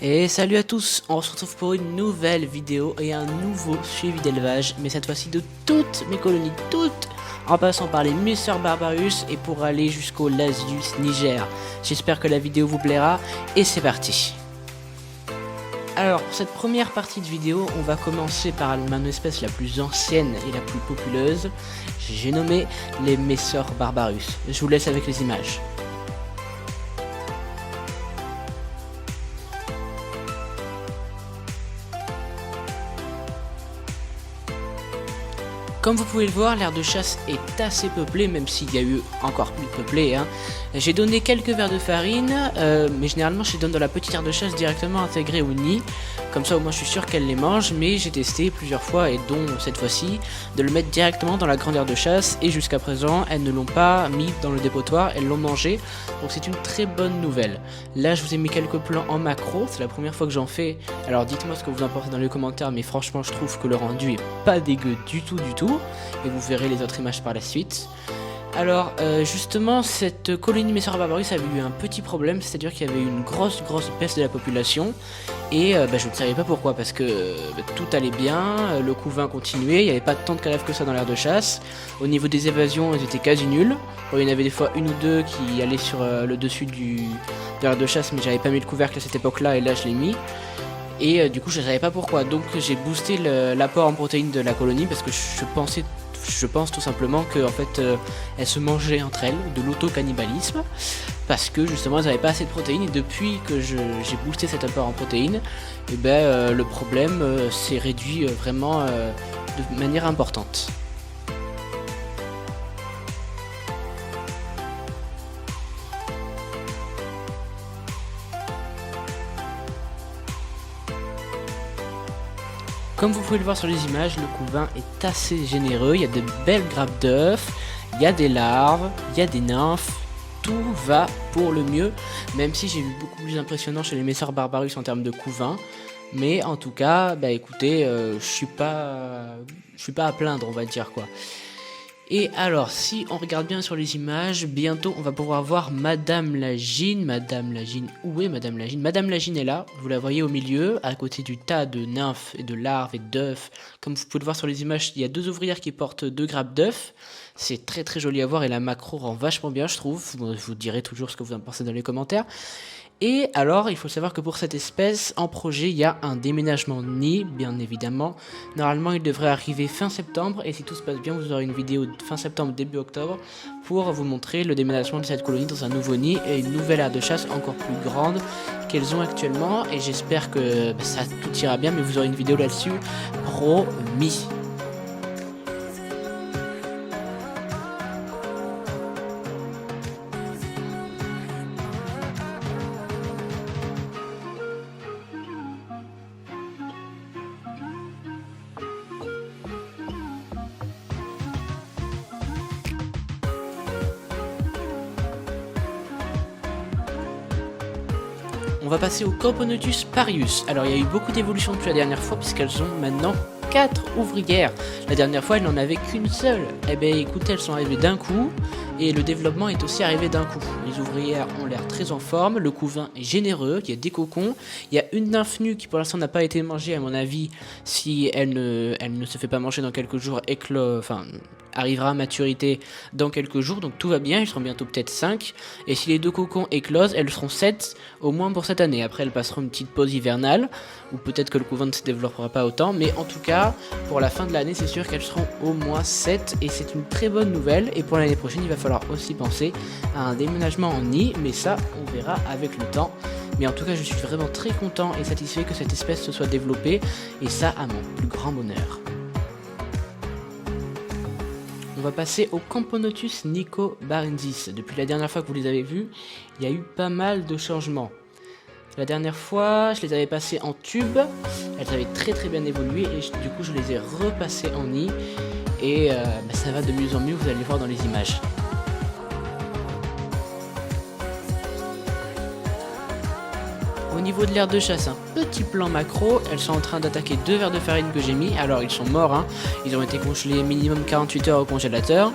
Et salut à tous, on se retrouve pour une nouvelle vidéo et un nouveau suivi d'élevage, mais cette fois-ci de toutes mes colonies, toutes, en passant par les Messor Barbarus et pour aller jusqu'au Lasius Niger. J'espère que la vidéo vous plaira et c'est parti. Alors pour cette première partie de vidéo, on va commencer par mon espèce la plus ancienne et la plus populeuse. J'ai nommé les Messor Barbarus. Je vous laisse avec les images. Comme vous pouvez le voir, l'aire de chasse est assez peuplée, même s'il y a eu encore plus peuplé. J'ai donné quelques verres de farine, mais généralement je les donne dans la petite aire de chasse directement intégrée au nid. Comme ça au moins je suis sûr qu'elle les mange, mais j'ai testé plusieurs fois, et dont cette fois-ci, de le mettre directement dans la grande aire de chasse. Et jusqu'à présent, elles ne l'ont pas mis dans le dépotoir, elles l'ont mangé. Donc c'est une très bonne nouvelle. Là je vous ai mis quelques plans en macro, c'est la première fois que j'en fais. Alors dites-moi ce que vous en pensez dans les commentaires, mais franchement je trouve que le rendu est pas dégueu du tout. Et vous verrez les autres images par la suite. Alors justement cette colonie Messor Barbarus avait eu un petit problème, c'est à dire qu'il y avait eu une grosse baisse de la population. Et je ne savais pas pourquoi, parce que tout allait bien, le couvain continuait, il n'y avait pas tant de cadavres que ça dans l'aire de chasse. Au niveau des évasions, ils étaient quasi nuls. Bon, il y en avait des fois une ou deux qui allaient sur le dessus de l'aire de chasse, mais j'avais pas mis le couvercle à cette époque là, et là je l'ai mis. Et du coup je ne savais pas pourquoi, donc j'ai boosté l'apport en protéines de la colonie, parce que je pense tout simplement que en fait elles se mangeaient entre elles, de l'auto-cannibalisme, parce que justement elles n'avaient pas assez de protéines. Et depuis que j'ai boosté cet apport en protéines, et le problème s'est réduit vraiment de manière importante. Comme vous pouvez le voir sur les images, le couvain est assez généreux, il y a de belles grappes d'œufs, il y a des larves, il y a des nymphes, tout va pour le mieux, même si j'ai vu beaucoup plus impressionnant chez les Messor Barbarus en termes de couvain. Mais en tout cas, écoutez, je suis pas à plaindre, on va dire quoi. Et alors, si on regarde bien sur les images, bientôt on va pouvoir voir Madame Lagine. Madame Lagine, où est Madame Lagine? Madame Lagine est là, vous la voyez au milieu, à côté du tas de nymphes et de larves et d'œufs. Comme vous pouvez le voir sur les images, il y a deux ouvrières qui portent 2 grappes d'œufs. C'est très joli à voir et la macro rend vachement bien, je trouve. Vous direz toujours ce que vous en pensez dans les commentaires. Et alors, il faut savoir que pour cette espèce, en projet, il y a un déménagement nid, bien évidemment. Normalement, il devrait arriver fin septembre, et si tout se passe bien, vous aurez une vidéo fin septembre, début octobre, pour vous montrer le déménagement de cette colonie dans un nouveau nid et une nouvelle aire de chasse encore plus grande qu'elles ont actuellement. Et j'espère que ça tout ira bien, mais vous aurez une vidéo là-dessus, promis. On va passer au Camponotus parius. Alors il y a eu beaucoup d'évolutions depuis la dernière fois, puisqu'elles ont maintenant 4 ouvrières. La dernière fois, elles n'en avaient qu'une seule. Eh bien écoutez, elles sont arrivées d'un coup, et le développement est aussi arrivé d'un coup. Les ouvrières ont l'air très en forme, le couvain est généreux, il y a des cocons, il y a une nymphe nue qui pour l'instant n'a pas été mangée à mon avis, si elle ne se fait pas manger dans quelques jours, arrivera à maturité dans quelques jours, donc tout va bien, ils seront bientôt peut-être 5, et si les 2 cocons éclosent, elles seront 7 au moins pour cette année. Après elles passeront une petite pause hivernale, ou peut-être que le couvain ne se développera pas autant, mais en tout cas, pour la fin de l'année, c'est sûr qu'elles seront au moins 7, et c'est une très bonne nouvelle, et pour l'année prochaine, il va falloir aussi penser à un déménagement en nid, mais ça, on verra avec le temps. Mais en tout cas, je suis vraiment très content et satisfait que cette espèce se soit développée, et ça à mon plus grand bonheur. On va passer au Camponotus nicobarensis. Depuis la dernière fois que vous les avez vus, il y a eu pas mal de changements. La dernière fois, je les avais passées en tube, elles avaient très bien évolué, et du coup je les ai repassées en nid, et ça va de mieux en mieux, vous allez le voir dans les images. Au niveau de l'aire de chasse, un petit plan macro, elles sont en train d'attaquer 2 verres de farine que j'ai mis. Alors ils sont morts, ils ont été congelés minimum 48 heures au congélateur.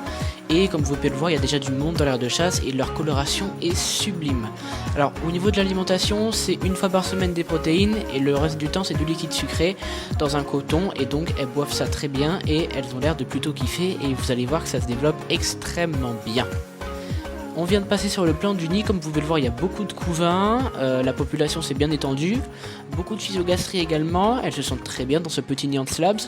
Et comme vous pouvez le voir, il y a déjà du monde dans l'aire de chasse et leur coloration est sublime. Alors au niveau de l'alimentation, c'est une fois par semaine des protéines et le reste du temps c'est du liquide sucré dans un coton, et donc elles boivent ça très bien et elles ont l'air de plutôt kiffer, et vous allez voir que ça se développe extrêmement bien. On vient de passer sur le plan du nid, comme vous pouvez le voir il y a beaucoup de couvains, la population s'est bien étendue, beaucoup de physiogastries également, elles se sentent très bien dans ce petit nid en slabs,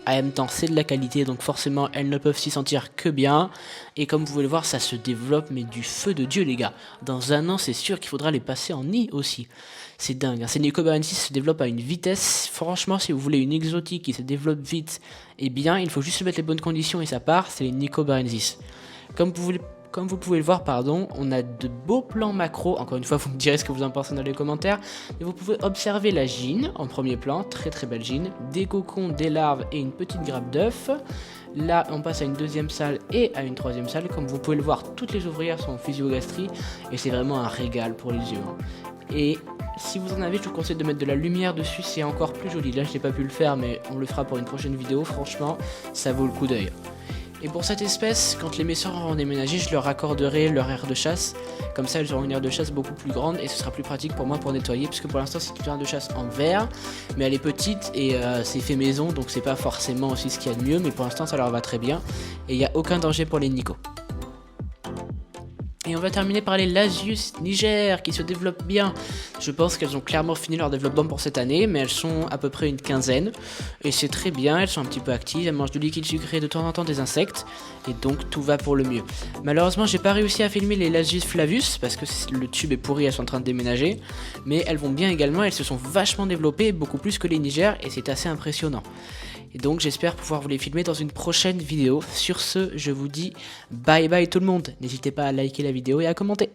en même temps c'est de la qualité donc forcément elles ne peuvent s'y sentir que bien, et comme vous pouvez le voir ça se développe mais du feu de Dieu les gars, dans un an c'est sûr qu'il faudra les passer en nid aussi. C'est dingue, hein. Ces Nicobarensis se développent à une vitesse, franchement si vous voulez une exotique qui se développe vite et bien, il faut juste se mettre les bonnes conditions et ça part, c'est les Nicobarensis. Comme vous pouvez le voir, on a de beaux plans macro, encore une fois vous me direz ce que vous en pensez dans les commentaires, mais vous pouvez observer la gine en premier plan, très très belle gine, des cocons, des larves et une petite grappe d'œufs. Là on passe à une deuxième salle et à une troisième salle, comme vous pouvez le voir toutes les ouvrières sont en physiogastrie et c'est vraiment un régal pour les yeux. Et si vous en avez, je vous conseille de mettre de la lumière dessus, c'est encore plus joli. Là je n'ai pas pu le faire mais on le fera pour une prochaine vidéo, franchement ça vaut le coup d'œil. Et pour cette espèce, quand les messeurs auront déménagé, je leur accorderai leur aire de chasse. Comme ça, elles auront une aire de chasse beaucoup plus grande et ce sera plus pratique pour moi pour nettoyer. Puisque pour l'instant, c'est une aire de chasse en verre, mais elle est petite et c'est fait maison, donc c'est pas forcément aussi ce qu'il y a de mieux. Mais pour l'instant, ça leur va très bien et il n'y a aucun danger pour les Nico. Et on va terminer par les Lasius Niger qui se développent bien. Je pense qu'elles ont clairement fini leur développement pour cette année, mais elles sont à peu près une quinzaine. Et c'est très bien, elles sont un petit peu actives, elles mangent du liquide sucré, de temps en temps des insectes. Et donc tout va pour le mieux. Malheureusement j'ai pas réussi à filmer les Lasius Flavus parce que le tube est pourri, elles sont en train de déménager. Mais elles vont bien également, elles se sont vachement développées, beaucoup plus que les Niger, et c'est assez impressionnant. Et donc j'espère pouvoir vous les filmer dans une prochaine vidéo. Sur ce, je vous dis bye bye tout le monde. N'hésitez pas à liker la vidéo et à commenter.